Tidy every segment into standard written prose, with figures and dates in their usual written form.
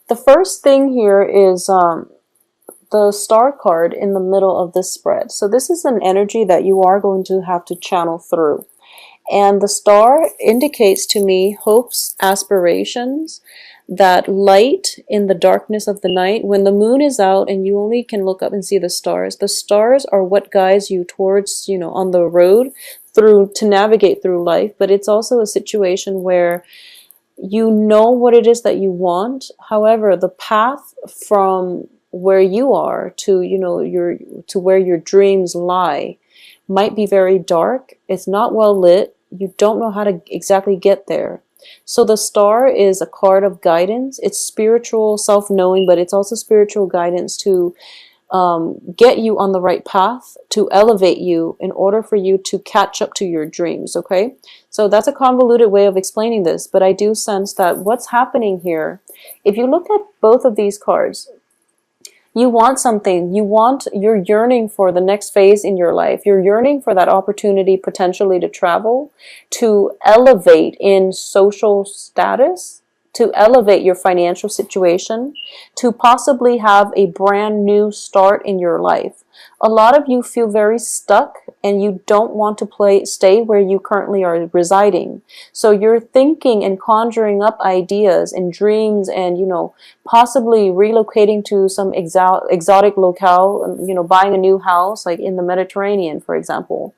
The first thing here is the star card in the middle of this spread. So this is an energy that you are going to have to channel through. And the star indicates to me hopes, aspirations, that light in the darkness of the night. When the moon is out and you only can look up and see the stars are what guides you towards, on the road through to navigate through life. But it's also a situation where you know what it is that you want. However, the path from where you are to, to where your dreams lie might be very dark. It's not well lit. You don't know how to exactly get there. So the star is a card of guidance. It's spiritual self-knowing, but it's also spiritual guidance to get you on the right path, to elevate you in order for you to catch up to your dreams, okay? So that's a convoluted way of explaining this, but I do sense that what's happening here, if you look at both of these cards, you want something, you're yearning for the next phase in your life. You're yearning for that opportunity potentially to travel, to elevate in social status, to elevate your financial situation, to possibly have a brand new start in your life. A lot of you feel very stuck and you don't want to stay where you currently are residing. So you're thinking and conjuring up ideas and dreams and, possibly relocating to some exotic locale, buying a new house, like in the Mediterranean, for example.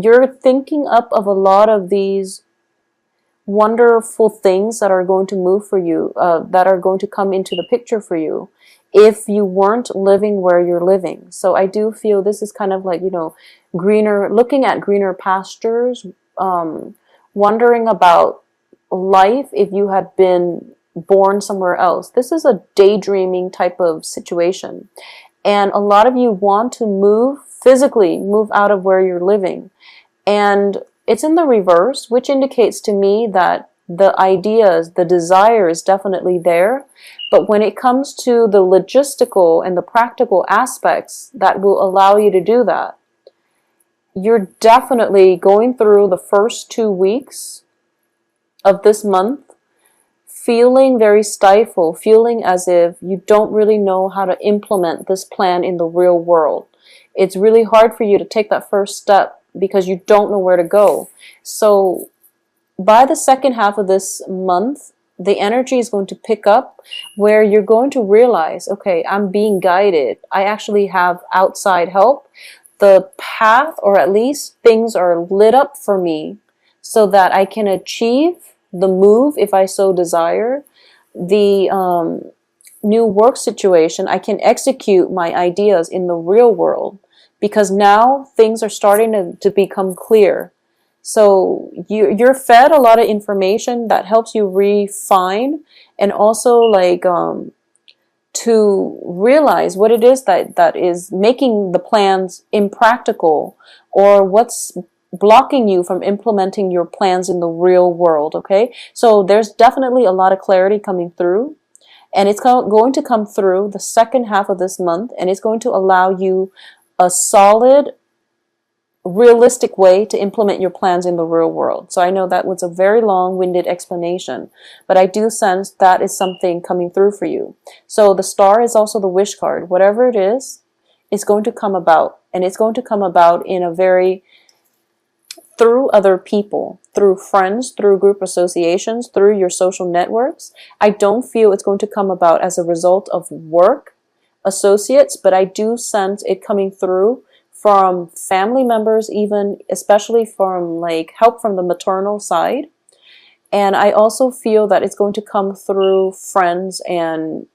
You're thinking up of a lot of these wonderful things that are going to move for you, that are going to come into the picture for you if you weren't living where you're living. So I do feel this is kind of like, looking at greener pastures, wondering about life if you had been born somewhere else. This is a daydreaming type of situation. And a lot of you want to physically move out of where you're living. And it's in the reverse, which indicates to me that the ideas, the desire is definitely there. But when it comes to the logistical and the practical aspects that will allow you to do that, you're definitely going through the first 2 weeks of this month feeling very stifled, feeling as if you don't really know how to implement this plan in the real world. It's really hard for you to take that first step because you don't know where to go. So by the second half of this month, the energy is going to pick up where you're going to realize, okay, I'm being guided. I actually have outside help. The path, or at least things are lit up for me so that I can achieve the move if I so desire. The new work situation, I can execute my ideas in the real world because now things are starting to become clear. So you're fed a lot of information that helps you refine and also like to realize what it is that is making the plans impractical or what's blocking you from implementing your plans in the real world, okay? So there's definitely a lot of clarity coming through, and it's going to come through the second half of this month, and it's going to allow you a solid, realistic way to implement your plans in the real world. So I know that was a very long-winded explanation, but I do sense that is something coming through for you. So the star is also the wish card. Whatever it is, it's going to come about, and it's going to come about in a very through other people, through friends, through group associations, through your social networks. I don't feel it's going to come about as a result of work, associates, but I do sense it coming through from family members, even especially from like help from the maternal side. And I also feel that it's going to come through friends and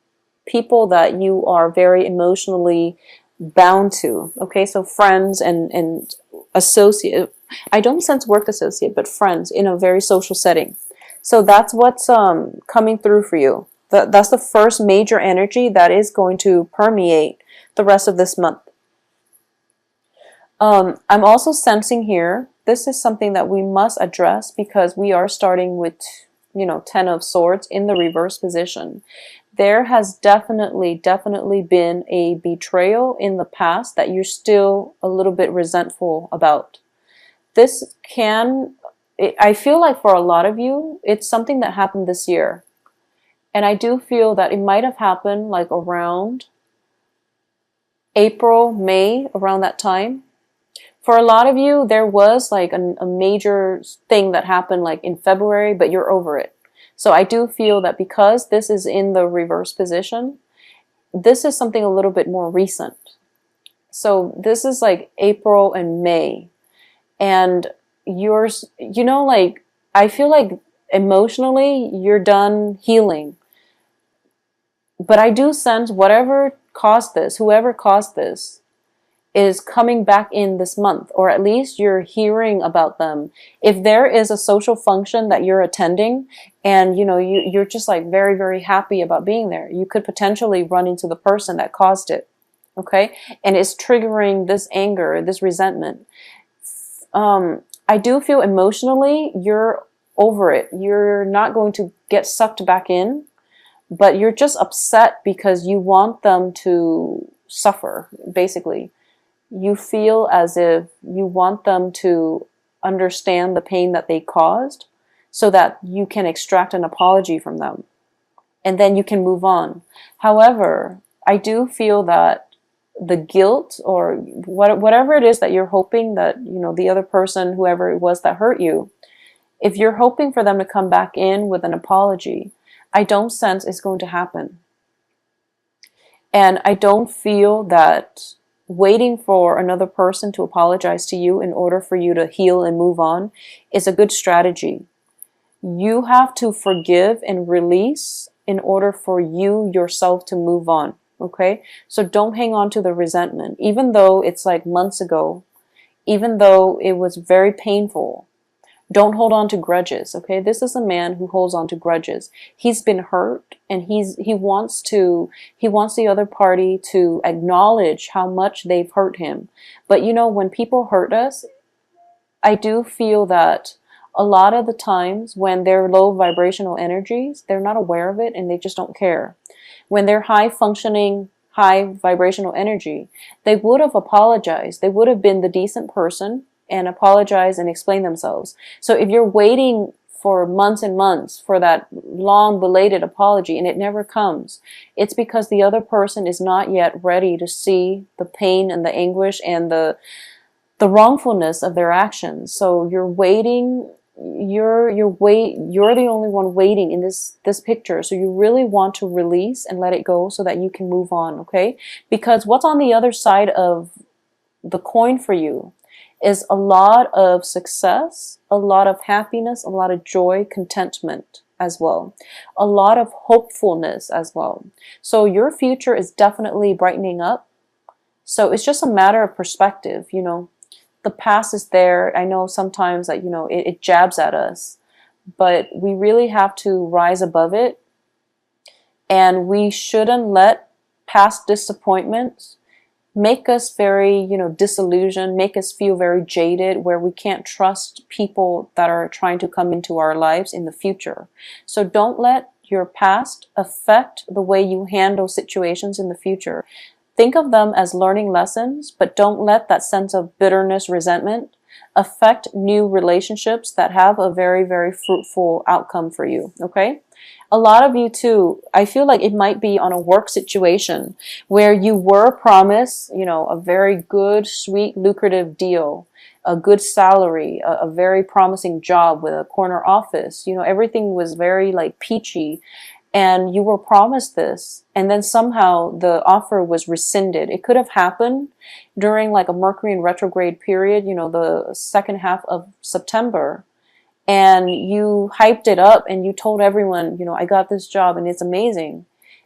people that you are very emotionally bound to. Okay, so friends and associate. I don't sense work associate, but friends in a very social setting. So that's what's coming through for you. That's the first major energy that is going to permeate the rest of this month. I'm also sensing here, this is something that we must address because we are starting with, 10 of Swords in the reverse position. There has definitely been a betrayal in the past that you're still a little bit resentful about. I feel like for a lot of you, it's something that happened this year. And I do feel that it might have happened like around April, May, around that time. For a lot of you, there was like a major thing that happened like in February, but you're over it. So I do feel that because this is in the reverse position, this is something a little bit more recent. So this is like April and May. And yours, you know, like, I feel like emotionally you're done healing. But I do sense whatever caused this, whoever caused this, is coming back in this month, or at least you're hearing about them. If there is a social function that you're attending and you're just like very, very happy about being there, you could potentially run into the person that caused it. Okay? And it's triggering this anger, this resentment. I do feel emotionally you're over it. You're not going to get sucked back in, but you're just upset because you want them to suffer, basically. You feel as if you want them to understand the pain that they caused so that you can extract an apology from them and then you can move on. However, I do feel that the guilt or whatever it is that you're hoping that, the other person, whoever it was that hurt you, if you're hoping for them to come back in with an apology, I don't sense it's going to happen. And I don't feel that waiting for another person to apologize to you in order for you to heal and move on is a good strategy. You have to forgive and release in order for you yourself to move on. Okay? So don't hang on to the resentment, even though it's like months ago, even though it was very painful. Don't hold on to grudges, okay? This is a man who holds on to grudges. He's been hurt and he wants the other party to acknowledge how much they've hurt him. But when people hurt us, I do feel that a lot of the times when they're low vibrational energies, they're not aware of it and they just don't care. When they're high functioning, high vibrational energy, they would have apologized. They would have been the decent person and apologize and explain themselves. So if you're waiting for months and months for that long belated apology and it never comes, it's because the other person is not yet ready to see the pain and the anguish and the wrongfulness of their actions. So you're waiting, you're the only one waiting in this picture. So you really want to release and let it go so that you can move on, okay? Because what's on the other side of the coin for you is a lot of success, a lot of happiness, a lot of joy, contentment as well, a lot of hopefulness as well. So your future is definitely brightening up. So it's just a matter of perspective, The past is there. I know sometimes that, it jabs at us, but we really have to rise above it. And we shouldn't let past disappointments make us very, disillusioned, make us feel very jaded, where we can't trust people that are trying to come into our lives in the future. So don't let your past affect the way you handle situations in the future. Think of them as learning lessons, but don't let that sense of bitterness, resentment affect new relationships that have a very, very fruitful outcome for you, okay? A lot of you too, I feel like it might be on a work situation where you were promised, a very good, sweet, lucrative deal, a good salary, a very promising job with a corner office. Everything was very like peachy and you were promised this. And then somehow the offer was rescinded. It could have happened during like a Mercury in retrograde period, the second half of September. And you hyped it up and you told everyone, I got this job and it's amazing.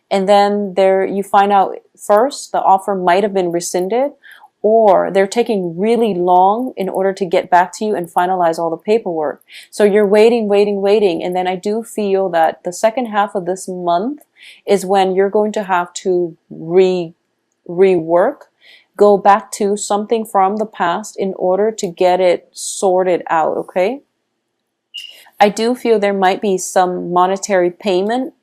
And then you find out first the offer might have been rescinded, or they're taking really long in order to get back to you and finalize all the paperwork. So you're waiting. And then I do feel that the second half of this month is when you're going to have to rework, go back to something from the past in order to get it sorted out, okay? I do feel there might be some monetary payment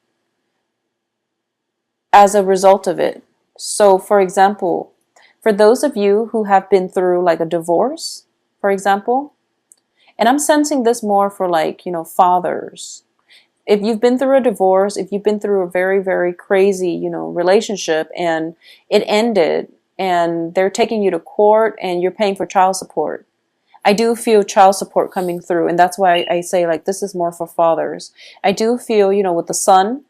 as a result of it. So, for example, for those of you who have been through like a divorce, for example, and I'm sensing this more for like, fathers. if you've been through a divorce, if you've been through a very, very crazy, relationship, and it ended, and they're taking you to court and you're paying for child support. I do feel child support coming through, and that's why I say, like, this is more for fathers. I do feel, with the Sun,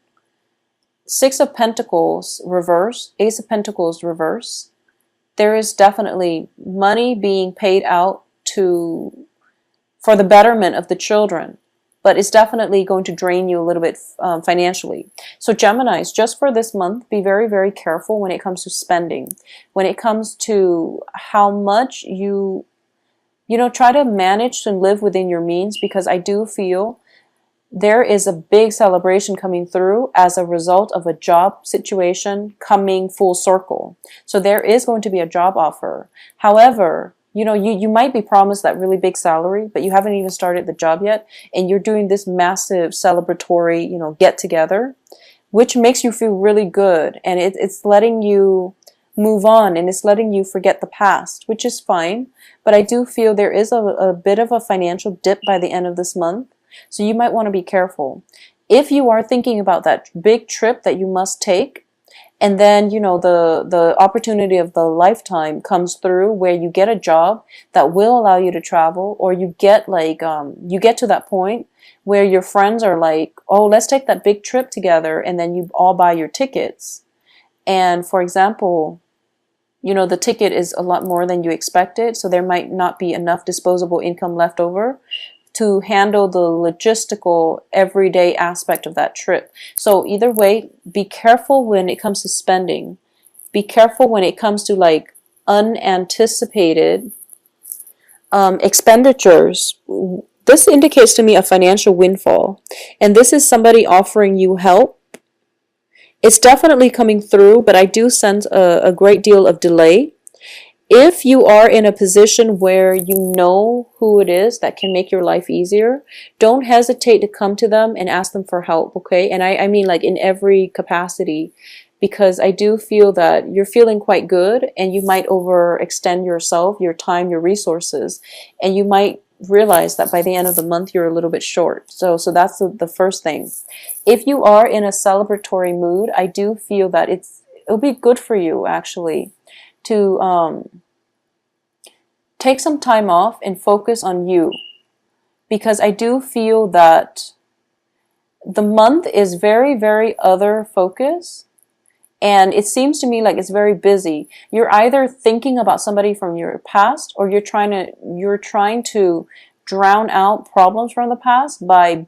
Six of Pentacles reverse, Ace of Pentacles reverse, there is definitely money being paid out for the betterment of the children, but it's definitely going to drain you a little bit financially. So Geminis, just for this month, be very, very careful when it comes to spending. When it comes to how much try to manage to live within your means, because I do feel there is a big celebration coming through as a result of a job situation coming full circle. So there is going to be a job offer. However, you might be promised that really big salary, but you haven't even started the job yet, and you're doing this massive celebratory, get together, which makes you feel really good, and it's letting you move on, and it's letting you forget the past, which is fine. But I do feel there is a bit of a financial dip by the end of this month. So you might want to be careful. If you are thinking about that big trip that you must take, and then, the opportunity of the lifetime comes through where you get a job that will allow you to travel, or you get you get to that point where your friends are like, oh, let's take that big trip together, and then you all buy your tickets. And for example, the ticket is a lot more than you expected, so there might not be enough disposable income left over to handle the logistical everyday aspect of that trip. So either way, be careful when it comes to spending. Be careful when it comes to like unanticipated expenditures. This indicates to me a financial windfall, and this is somebody offering you help. It's definitely coming through, but I do sense a great deal of delay. If you are in a position where you know who it is that can make your life easier, don't hesitate to come to them and ask them for help, okay? And I mean like in every capacity, because I do feel that you're feeling quite good, and you might overextend yourself, your time, your resources, and you might realize that by the end of the month you're a little bit short. So that's the first thing. If you are in a celebratory mood, I do feel that it'll be good for you actually to take some time off and focus on you, because I do feel that the month is very, very other focus, and it seems to me like it's very busy. You're either thinking about somebody from your past, or you're trying to drown out problems from the past by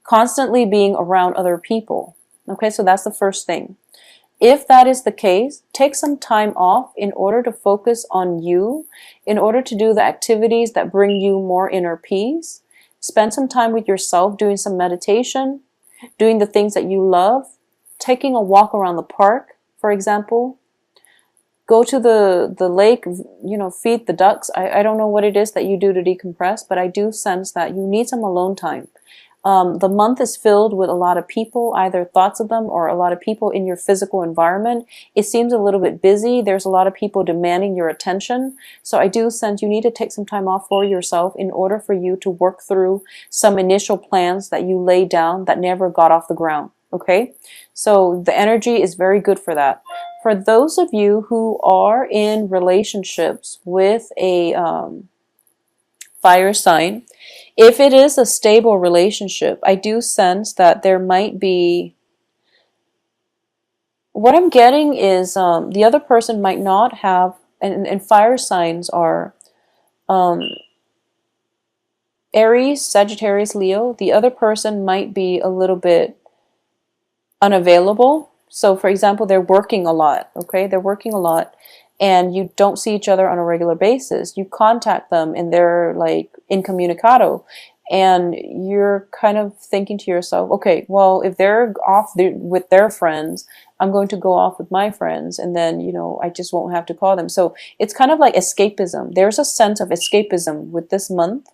constantly being around other people. Okay, so that's the first thing. If that is the case, take some time off in order to focus on you, in order to do the activities that bring you more inner peace. Spend some time with yourself, doing some meditation, doing the things that you love, taking a walk around the park, for example. Go to the lake, feed the ducks. I don't know what it is that you do to decompress, but I do sense that you need some alone time. The month is filled with a lot of people, either thoughts of them or a lot of people in your physical environment. It seems a little bit busy. There's a lot of people demanding your attention. So I do sense you need to take some time off for yourself in order for you to work through some initial plans that you laid down that never got off the ground. Okay? So the energy is very good for that. For those of you who are in relationships with a fire sign, if it is a stable relationship, I do sense that there might be, what I'm getting is the other person might not have, and fire signs are Aries, Sagittarius, Leo. The other person might be a little bit unavailable. So for example, they're working a lot, okay? They're working a lot, and you don't see each other on a regular basis. You contact them and they're like incommunicado, and you're kind of thinking to yourself, okay, well, if they're off with their friends, I'm going to go off with my friends, and then, I just won't have to call them. So it's kind of like escapism. There's a sense of escapism with this month.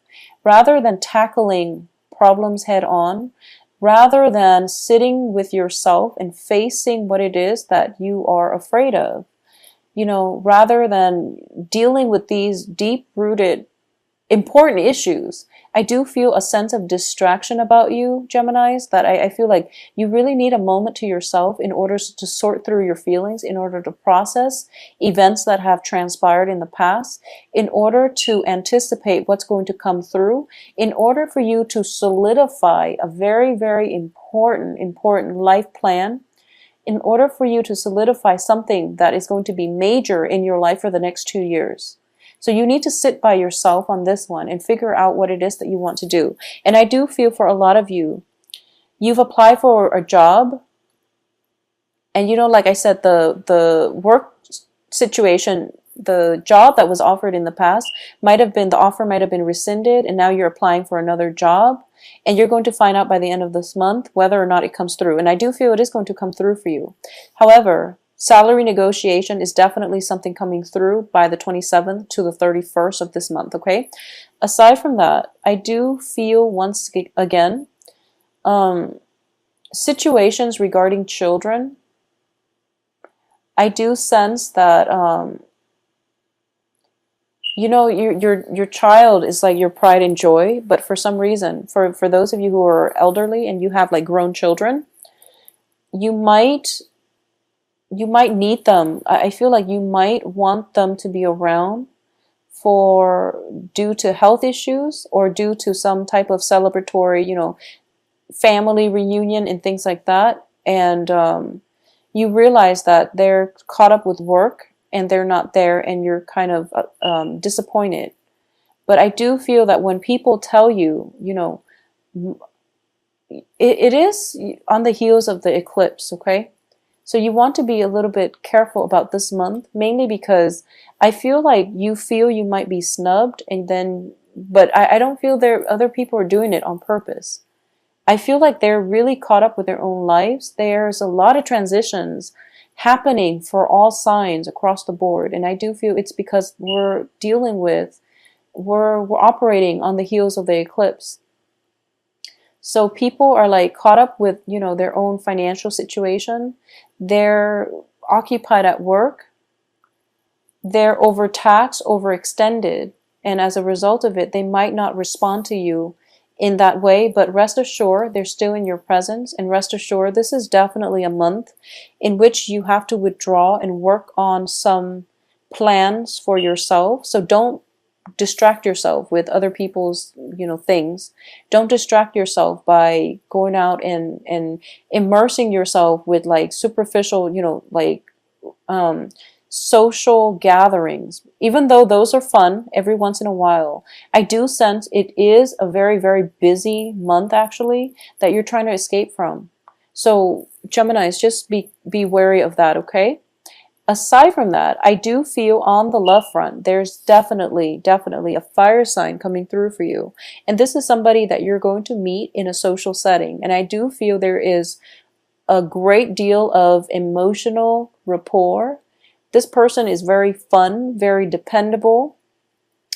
Rather than tackling problems head on, rather than sitting with yourself and facing what it is that you are afraid of, rather than dealing with these deep-rooted important issues. I do feel a sense of distraction about you, Geminis, that I feel like you really need a moment to yourself in order to sort through your feelings, in order to process events that have transpired in the past, in order to anticipate what's going to come through, in order for you to solidify a very, very important life plan, in order for you to solidify something that is going to be major in your life for the next 2 years. So you need to sit by yourself on this one and figure out what it is that you want to do. And I do feel for a lot of you, you've applied for a job, and like I said, the work situation, the job that was offered in the past the offer might have been rescinded, and now you're applying for another job, and you're going to find out by the end of this month whether or not it comes through. And I do feel it is going to come through for you. However, salary negotiation is definitely something coming through by the 27th to the 31st of this month, okay? Aside from that, I do feel once again, situations regarding children, I do sense that, your child is like your pride and joy, but for some reason, for those of you who are elderly and you have like grown children, you might need them. I feel like you might want them to be around due to health issues or due to some type of celebratory, family reunion and things like that. And you realize that they're caught up with work and they're not there, and you're kind of disappointed. But I do feel that when people tell you, it is on the heels of the eclipse, okay? So you want to be a little bit careful about this month, mainly because I feel like you might be snubbed, but I don't feel other people are doing it on purpose. I feel like they're really caught up with their own lives. There's a lot of transitions happening for all signs across the board, and I do feel it's because we're operating on the heels of the eclipse. So people are like caught up with, their own financial situation. They're occupied at work. They're overtaxed, overextended. And as a result of it, they might not respond to you in that way. But rest assured, they're still in your presence. And rest assured, this is definitely a month in which you have to withdraw and work on some plans for yourself. So don't distract yourself with other people's things. Don't distract yourself by going out and immersing yourself with like superficial social gatherings. Even though those are fun every once in a while, I do sense it is a very, very busy month actually that you're trying to escape from. So Geminis, just be wary of that, okay? Aside from that, I do feel on the love front, there's definitely a fire sign coming through for you. And this is somebody that you're going to meet in a social setting. And I do feel there is a great deal of emotional rapport. This person is very fun, very dependable.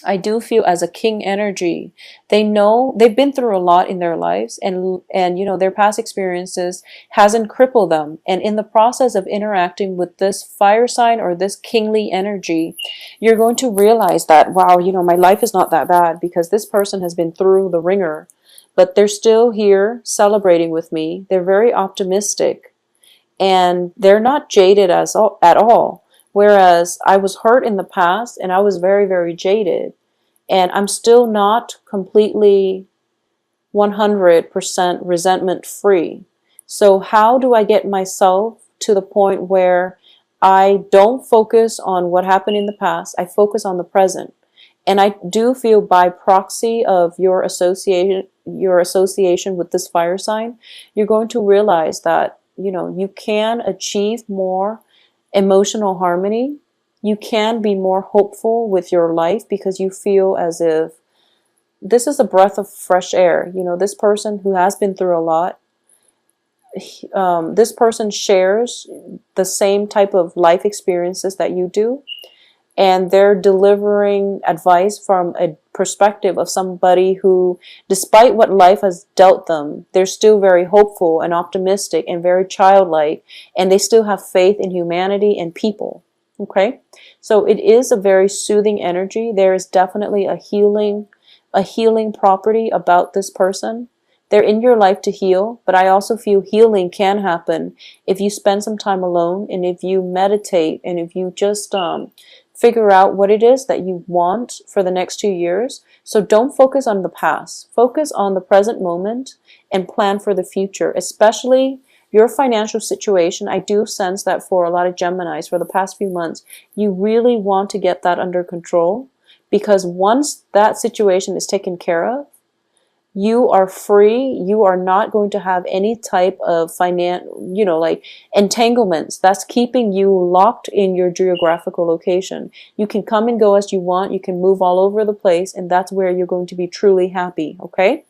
I do feel as a king energy. They know they've been through a lot in their lives, and their past experiences hasn't crippled them. And in the process of interacting with this fire sign or this kingly energy, you're going to realize that, wow, my life is not that bad, because this person has been through the ringer, but they're still here celebrating with me. They're very optimistic, and they're not jaded at all. Whereas I was hurt in the past and I was very, very jaded, and I'm still not completely 100% resentment free. So how do I get myself to the point where I don't focus on what happened in the past? I focus on the present. And I do feel by proxy of your association with this fire sign, you're going to realize that, you can achieve more emotional harmony. You can be more hopeful with your life because you feel as if this is a breath of fresh air. This person who has been through a lot, this person shares the same type of life experiences that you do, and they're delivering advice from a perspective of somebody who, despite what life has dealt them, they're still very hopeful and optimistic and very childlike, and they still have faith in humanity and people. Okay, so it is a very soothing energy. There is definitely a healing property about this person. They're in your life to heal, but I also feel healing can happen if you spend some time alone, and if you meditate, and if you just figure out what it is that you want for the next 2 years. So don't focus on the past. Focus on the present moment and plan for the future, especially your financial situation. I do sense that for a lot of Geminis for the past few months, you really want to get that under control, because once that situation is taken care of, you are free. You are not going to have any type of like entanglements that's keeping you locked in your geographical location. You can come and go as you want. You can move all over the place, and that's where you're going to be truly happy. Okay.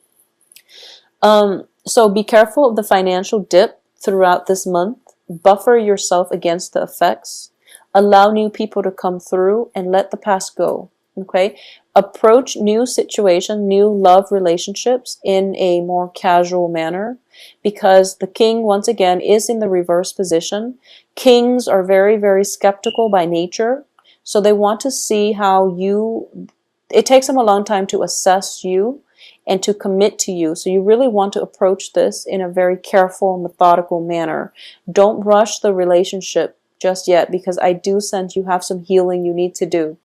So be careful of the financial dip throughout this month. Buffer yourself against the effects. Allow new people to come through and let the past go. Okay? Approach new situations, new love relationships in a more casual manner, because the king, once again, is in the reverse position. Kings are very, very skeptical by nature. So they want to see how it takes them a long time to assess you and to commit to you. So you really want to approach this in a very careful, methodical manner. Don't rush the relationship just yet, because I do sense you have some healing you need to do.